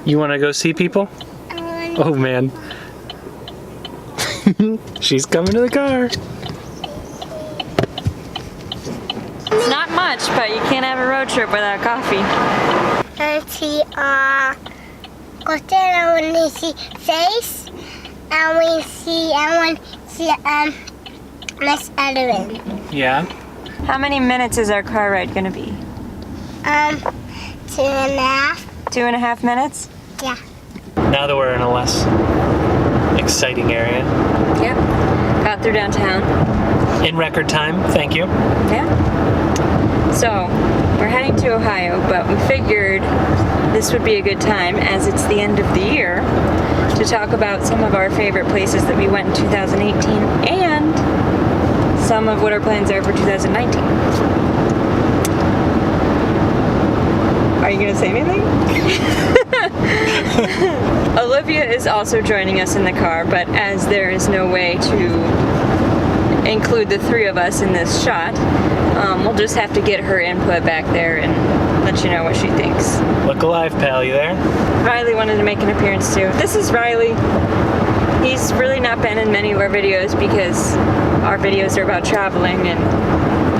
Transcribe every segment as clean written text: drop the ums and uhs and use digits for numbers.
You want to go see people? Oh man. She's coming to the car. It's not much, but you can't have a road trip without coffee. And see, go there and we see face, and we see, Miss Edwin. Yeah. How many minutes is our car ride gonna be? 2.5. 2.5 minutes? Yeah. Now that we're in a less exciting area. Yep. Got through downtown. In record time, thank you. Yeah. So, we're heading to Ohio, but we figured this would be a good time, as it's the end of the year, to talk about some of our favorite places that we went in 2018 and some of what our plans are for 2019. Are you going to say anything? Olivia is also joining us in the car, but as there is no way to include the three of us in this shot, we'll just have to get her input back there and let you know what she thinks. Look alive, pal, you there? Riley wanted to make an appearance too. This is Riley. He's really not been in many of our videos because our videos are about traveling and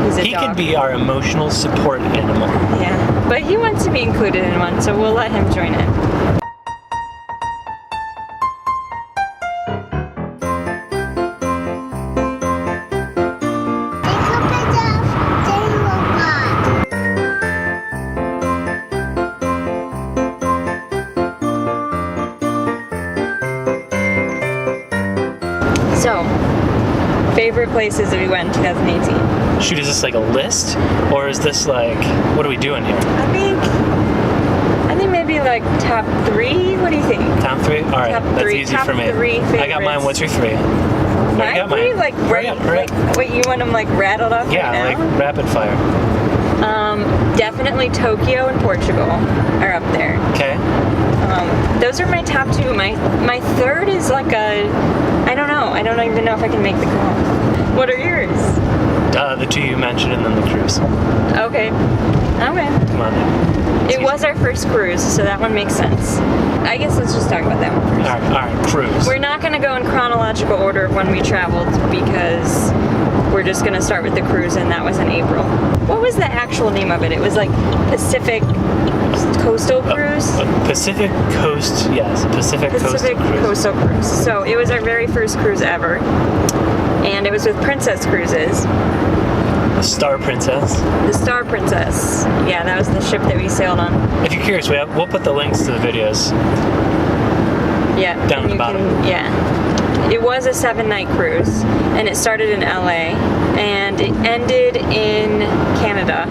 he's a dog. He can be our emotional support animal. Yeah, but he wants to be included in one, so we'll let him join in. So, favorite places that we went in 2018. Shoot, is this like a list? Or is this like, what are we doing here? I think maybe like top 3. What do you think? Top 3? Alright, that's easy top for me. 3 favorites. I got mine. What's your 3? My 3? Like, hurry up. wait, you want them like rattled off Yeah, right now? like rapid fire. Definitely Tokyo and Portugal are up there. Okay. Those are my top 2. My third is like a, I don't know. I don't even know if I can make the call. What are yours? The 2 you mentioned and then the cruise. Okay. Come on now. It was our first cruise, so that one makes sense. I guess let's just talk about that one first. Alright, cruise. We're not going to go in chronological order of when we traveled because we're just going to start with the cruise, and that was in April. What was the actual name of it? It was like Pacific Coastal Cruise? Pacific Coast, yes. Pacific Coastal Cruise. So it was our very first cruise ever, and it was with Princess Cruises. The Star Princess. The Star Princess. Yeah, that was the ship that we sailed on. If you're curious, we'll put the links to the videos. Yeah. Down at the bottom. Yeah. It was a 7-night cruise, and it started in LA, and it ended in Canada,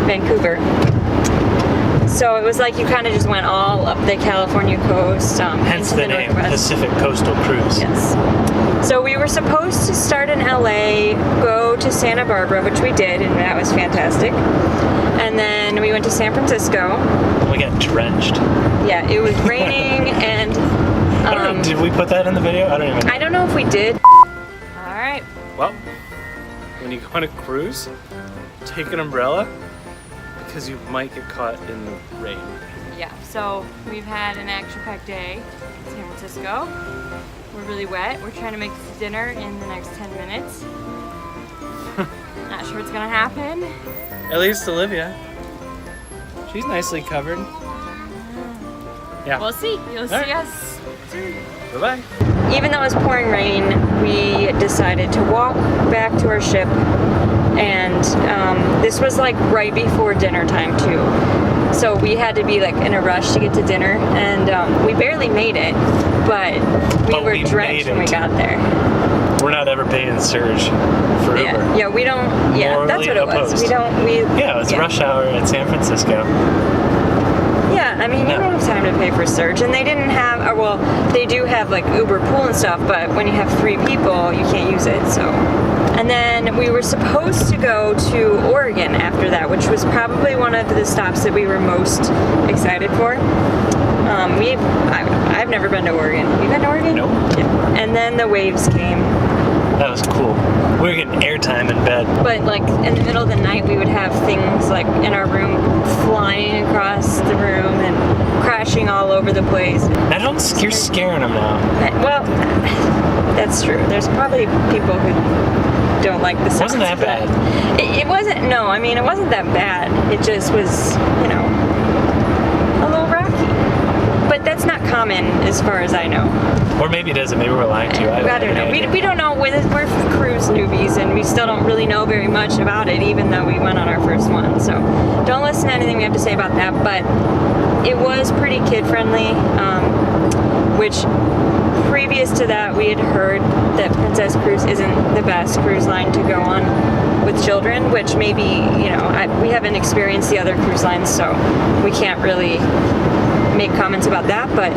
Vancouver. So it was like you kind of just went all up the California coast. Hence the name, Northwest. Pacific Coastal Cruise. Yes. So we were supposed to start in LA, go to Santa Barbara, which we did, and that was fantastic. And then we went to San Francisco. We got drenched. Yeah, it was raining and... I don't know, did we put that in the video? I don't even know. I don't know if we did. Alright. Well, when you go on a cruise, take an umbrella because you might get caught in the rain. Yeah, so we've had an action-packed day in San Francisco. We're really wet. We're trying to make dinner in the next 10 minutes. Not sure what's gonna happen. At least Olivia. She's nicely covered. Yeah. We'll see. You'll see us soon. Bye-bye. Even though it was pouring rain, we decided to walk back to our ship, and this was like right before dinner time too. So we had to be like in a rush to get to dinner, and we barely made it, but we were drenched when we got there. We're not ever paying surge for Uber. Yeah, we don't. Yeah, Morally that's what it was. opposed. Yeah, it was rush hour at San Francisco. Yeah, I mean, you don't have time to pay for surge, and they didn't have, or well, they do have like Uber Pool and stuff, but when you have 3 people, you can't use it, so. And then we were supposed to go to Oregon after that, which was probably one of the stops that we were most excited for. I've never been to Oregon. You been to Oregon? Nope. Yeah. And then the waves came. That was cool. We were getting airtime in bed. But like in the middle of the night, we would have things like in our room flying across the room and crash splashing all over the place. Now you're scaring them now. Well, that's true. There's probably people who don't like the sounds. Wasn't that bad? It wasn't, no, I mean, it wasn't that bad. It just was, you know, a little rocky. But that's not common as far as I know. Or maybe it isn't. Maybe we're lying to you. I don't know. We don't know. We're cruise newbies, and we still don't really know very much about it, even though we went on our first one. So don't listen to anything we have to say about that. But it was pretty kid-friendly, which previous to that, we had heard that Princess Cruise isn't the best cruise line to go on with children, which maybe, you know, we haven't experienced the other cruise lines, so we can't really make comments about that, but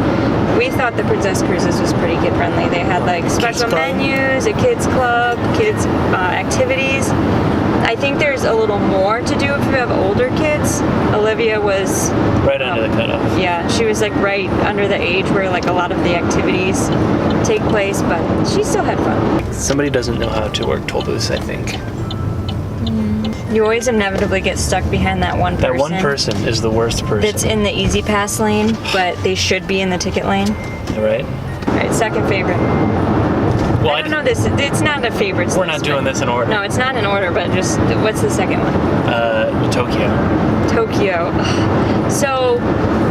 we thought the Princess Cruises was pretty kid friendly. They had like special menus, a kids club, kids activities. I think there's a little more to do if you have older kids. Olivia was right under the cutoff. Yeah, she was like right under the age where like a lot of the activities take place, but she still had fun. Somebody doesn't know how to work toll booths, I think. You always inevitably get stuck behind that one person. That one person is the worst person. That's in the Easy Pass lane, but they should be in the ticket lane. Right? All right, second favorite. Well, I don't know this. It's not a favorite. We're not doing this in order. No, it's not in order, but just what's the second one? Tokyo. Tokyo. So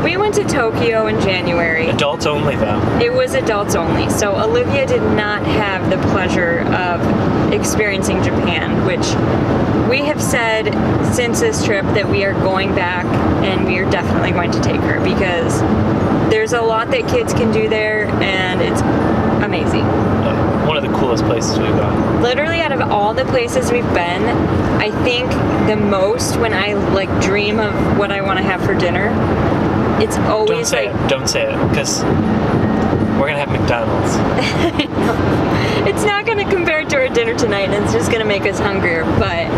we went to Tokyo in January. Adults only, though. It was adults only. So Olivia did not have the pleasure of experiencing Japan, which we have said since this trip that we are going back and we are definitely going to take her because there's a lot that kids can do there and it's amazing. One of the coolest places we've gone. Literally out of all the places we've been, I think the most when I like dream of what I want to have for dinner, it's always Don't say it, because we're gonna have McDonald's. It's not gonna compare to our dinner tonight, and it's just gonna make us hungrier. But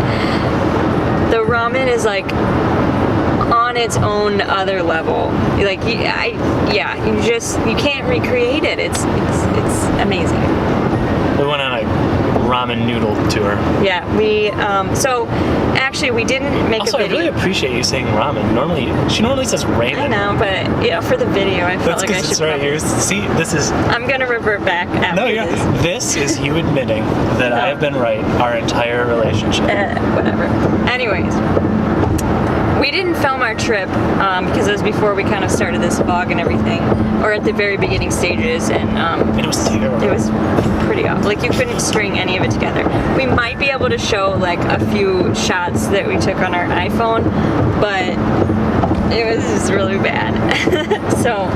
the ramen is like on its own other level. Like you can't recreate it. It's amazing. We went on a ramen noodle tour. Yeah, we so actually we didn't make also, a video. I really appreciate you saying ramen. She normally says ramen. I know, but yeah, for the video, I felt like I should. That's right here. See, this is. I'm gonna revert back after this. This is you admitting that I have been right our entire relationship. Whatever. Anyways. We didn't film our trip because it was before we kind of started this vlog and everything, or at the very beginning stages, and it was terrible. It was pretty awful. Like you couldn't string any of it together. We might be able to show like a few shots that we took on our iPhone, but it was just really bad. So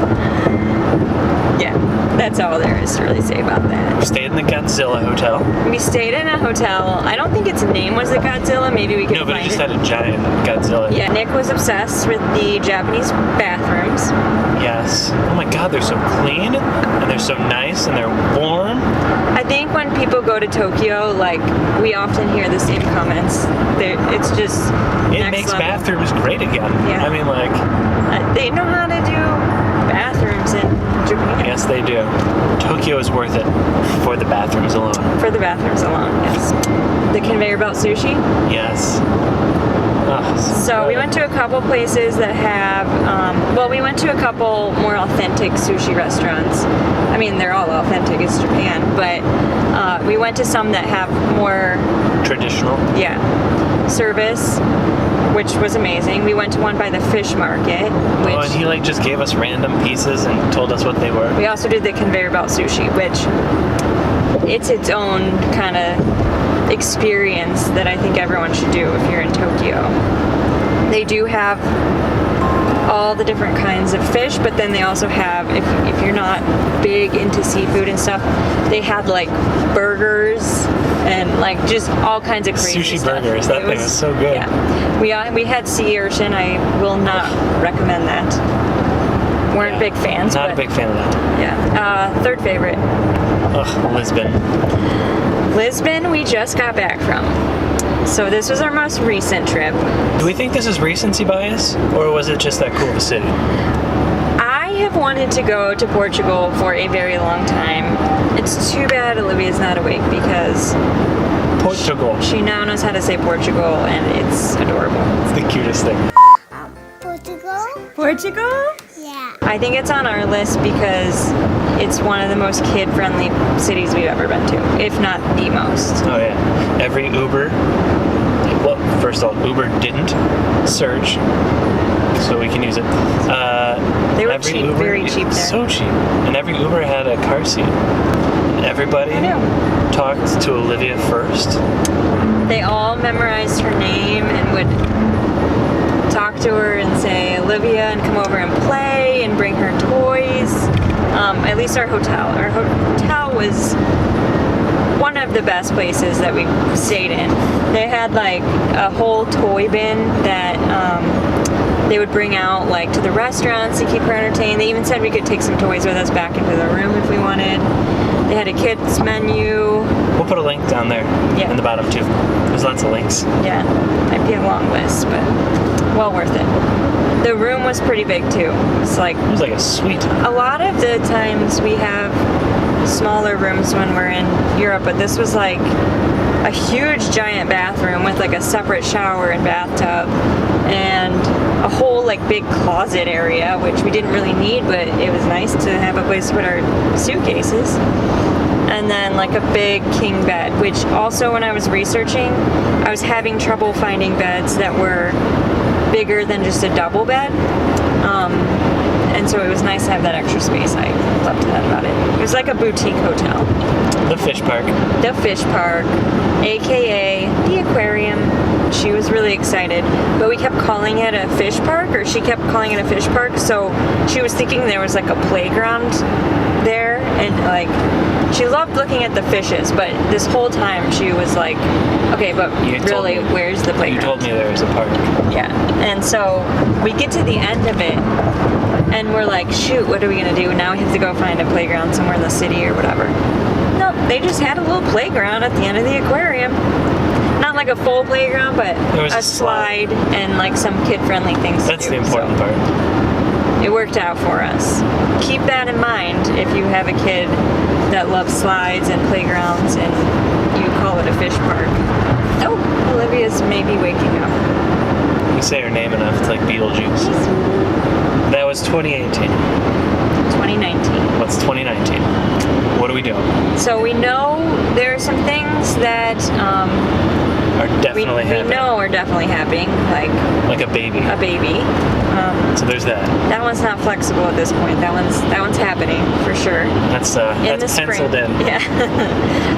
yeah, that's all there is to really say about that. We stayed in the Godzilla hotel. We stayed in a hotel. I don't think its name was the Godzilla. Maybe we could No, but find it just had a giant Godzilla. Yeah, Nick was obsessed with the Japanese bathrooms. Yes. Oh my God, they're so clean and they're so nice and they're warm. I think when people go to Tokyo, like we often hear the same comments. It's just it makes level. Bathrooms great again. Yeah. I mean, like they know how to do bathrooms in Japan. Yes, they do. Tokyo is worth it for the bathrooms alone. For the bathrooms alone, yes. The conveyor belt sushi. Yes. Oh, so we went to a couple places that have, we went to a couple more authentic sushi restaurants. I mean, they're all authentic, it's Japan, but we went to some that have more traditional. Yeah. Service, which was amazing. We went to one by the fish market. And he like just gave us random pieces and told us what they were. We also did the conveyor belt sushi, which it's its own kind of experience that I think everyone should do if you're in Tokyo. They do have all the different kinds of fish, but then they also have, if you're not big into seafood and stuff, they have like burgers and like just all kinds of crazy sushi stuff. Burgers. That thing was so good. Yeah, we had sea urchin. I will not recommend that. Weren't big fans. Not a big fan of that. Yeah. Third favorite. Ugh, Lisbon. Lisbon, we just got back from. So this was our most recent trip. Do we think this is recency bias, or was it just that cool of a city? I have wanted to go to Portugal for a very long time. It's too bad Olivia's not awake because Portugal. She now knows how to say Portugal, and it's adorable. It's the cutest thing. Portugal? Portugal? Yeah. I think it's on our list because it's one of the most kid-friendly cities we've ever been to, if not the most. Oh yeah. Every Uber. Well, first of all, Uber didn't surge, so we can use it. They were every cheap, Uber, very cheap there. So cheap. And every Uber had a car seat. And everybody talked to Olivia first. They all memorized her name and would talk to her and say Olivia and come over and play and bring her toys. At least our hotel. Our hotel was one of the best places that we stayed in. They had like a whole toy bin that they would bring out like to the restaurants to keep her entertained. They even said we could take some toys with us back into the room if we wanted. They had a kids menu. We'll put a link down there in the bottom too. There's lots of links. Yeah, might be a long list, but well worth it. The room was pretty big too. It was like a suite. A lot of the times we have smaller rooms when we're in Europe, but this was like a huge giant bathroom with like a separate shower and bathtub and a whole like big closet area, which we didn't really need, but it was nice to have a place to put our suitcases. And then like a big king bed, which also when I was researching, I was having trouble finding beds that were bigger than just a double bed. And so it was nice to have that extra space. I loved that about it. It was like a boutique hotel. The fish park. The fish park, aka the aquarium. She was really excited, but we kept calling it a fish park, or she kept calling it a fish park, so she was thinking there was like a playground there, and like she loved looking at the fishes, but this whole time she was like, okay, but really, where's the playground? You told me there was a park. Yeah, and so we get to the end of it, and we're like, shoot, what are we gonna do? Now we have to go find a playground somewhere in the city or whatever. Nope, they just had a little playground at the end of the aquarium. Not like a full playground, but a slide and like some kid-friendly things That's to do. the important part. It worked out for us. Keep that in mind if you have a kid that loves slides and playgrounds and you call it a fish park. Oh, Olivia's maybe waking up. You say her name enough, it's like Beetlejuice. That was 2018. 2019. What's 2019? What are we doing? So we know there are some things that are definitely happening. We know are definitely happening, like a baby. A baby. So there's that. That one's not flexible at this point. That one's happening for sure. That's penciled in. Yeah.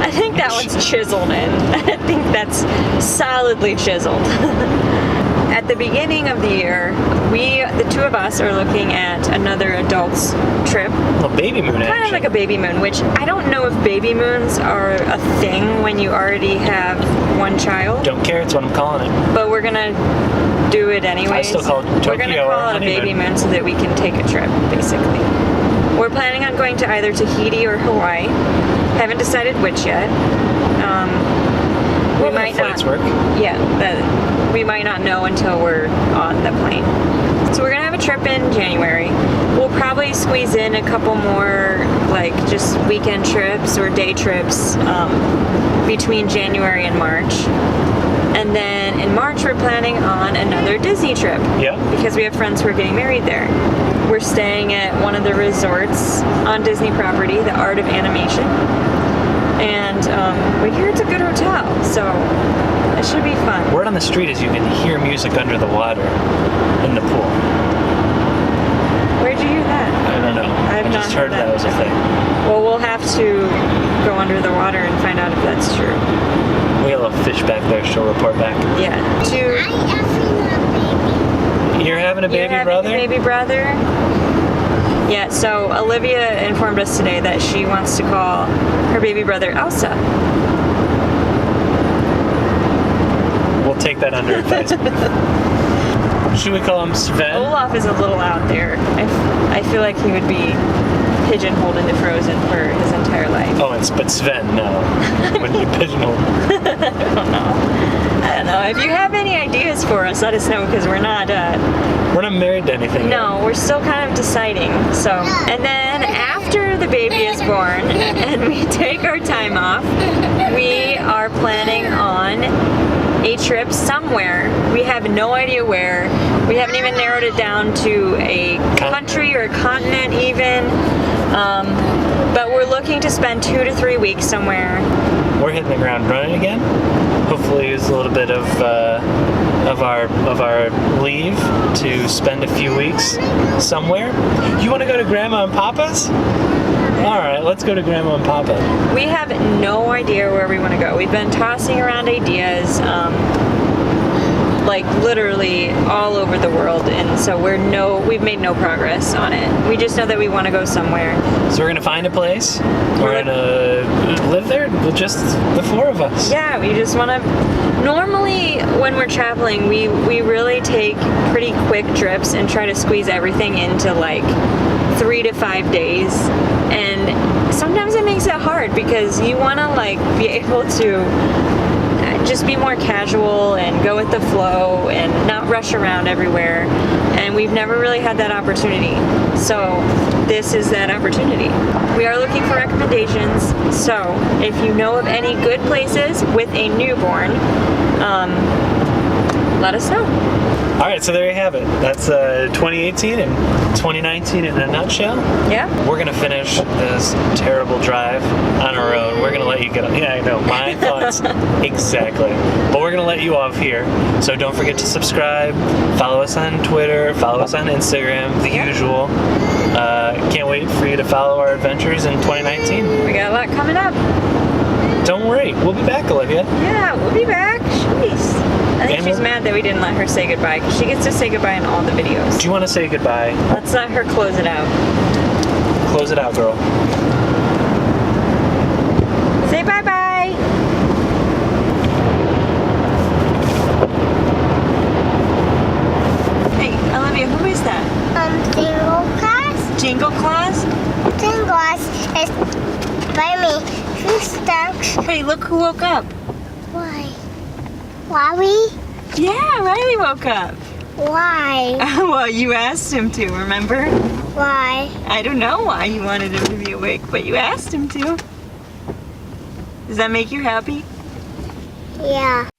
I think that one's chiseled in. I think that's solidly chiseled. At the beginning of the year, the two of us are looking at another adult's trip. A baby moon, actually. Kind of like a baby moon, which I don't know if baby moons are a thing when you already have one child. Don't care, it's what I'm calling it. But we're going to do it anyways. I still call it Tokyo. We're going to call it a baby moon so that we can take a trip, basically. We're planning on going to either Tahiti or Hawaii. Haven't decided which yet. We might not. Work. Yeah, we might not know until we're on the plane. So we're gonna have a trip in January. We'll probably squeeze in a couple more, like just weekend trips or day trips between January and March. And then in March we're planning on another Disney trip. Yeah. Because we have friends who are getting married there. We're staying at one of the resorts on Disney property, the Art of Animation. And we hear it's a good hotel, so it should be fun. Word on the street is you can hear music under the water in the pool. Where'd you hear that? I don't know. I just heard that was a thing. Well, we'll have to go under the water and find out if that's true. We got a little fish back there, she'll report back. Yeah. You're having a baby brother? A baby brother? Yeah, so Olivia informed us today that she wants to call her baby brother Elsa. We'll take that under advisement. Should we call him Sven? Olaf is a little out there. I feel like he would be pigeonholed into Frozen for his entire life. Oh, but Sven, no. Wouldn't be pigeonholed. I don't know. If you have any ideas for us, let us know, because we're not married to anything. No, we're still kind of deciding. So, and then after the baby is born and we take our time off, we are planning on a trip somewhere. We have no idea where. We haven't even narrowed it down to a country or a continent even. But we're looking to spend 2 to 3 weeks somewhere. We're hitting the ground running again. Hopefully use a little bit of our leave to spend a few weeks somewhere. You want to go to Grandma and Papa's? All right, let's go to Grandma and Papa. We have no idea where we want to go. We've been tossing around ideas, like literally all over the world, and so we've made no progress on it. We just know that we want to go somewhere. So we're gonna find a place. We're gonna live there with just the 4 of us. Yeah, we just want to. Normally, when we're traveling, we really take pretty quick trips and try to squeeze everything into like 3 to 5 days, and sometimes it makes it hard because you want to like be able to just be more casual and go with the flow and not rush around everywhere, and we've never really had that opportunity, so this is that opportunity. We are looking for recommendations, so if you know of any good places with a newborn, let us know. All right, so there you have it. That's 2018 and 2019 in a nutshell. Yeah. We're gonna finish this terrible drive on our own. We're gonna let you get on. Yeah, I know, my thoughts exactly. But we're gonna let you off here. So don't forget to subscribe, follow us on Twitter, follow us on Instagram, the usual. Can't wait for you to follow our adventures in 2019. We got a lot coming up. Don't worry, we'll be back, Olivia. Yeah, we'll be back. Jeez. I think she's mad that we didn't let her say goodbye, because she gets to say goodbye in all the videos. Do you want to say goodbye? Let's let her close it out. Close it out, girl. Say bye-bye. Hey, Olivia, who is that? Jingle class. Jingle class? Jingle class is by me. Who stinks? Hey, look who woke up. Why? Riley? Yeah, Riley woke up. Why? Well, you asked him to, remember? Why? I don't know why you wanted him to be awake, but you asked him to. Does that make you happy? Yeah.